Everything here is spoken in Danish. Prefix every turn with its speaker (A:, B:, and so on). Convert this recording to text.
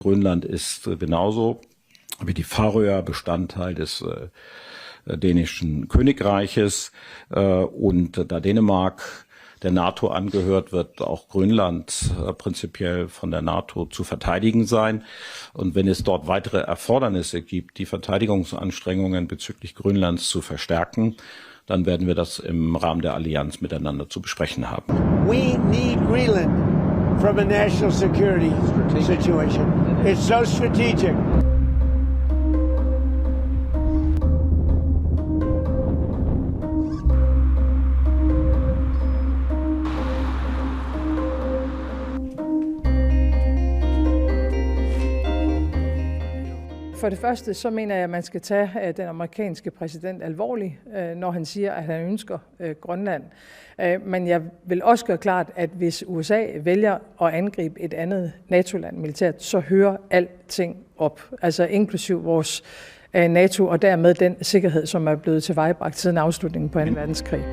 A: Grönland ist genauso wie die Färöer Bestandteil des dänischen Königreiches. Und da Dänemark der NATO angehört, wird auch Grönland prinzipiell von der NATO zu verteidigen sein. Und wenn es dort weitere Erfordernisse gibt, die Verteidigungsanstrengungen bezüglich Grönlands zu verstärken, dann werden wir das im Rahmen der Allianz miteinander zu besprechen haben.
B: We need Greenland from a national security situation. It's so strategic.
C: For det første, så mener jeg, at man skal tage den amerikanske præsident alvorligt, når han siger, at han ønsker Grønland. Men jeg vil også gøre klart, at hvis USA vælger at angribe et andet NATO-land militært, så hører alting op. Altså inklusiv vores NATO og dermed den sikkerhed, som er blevet tilvejebragt siden afslutningen på 2. verdenskrig.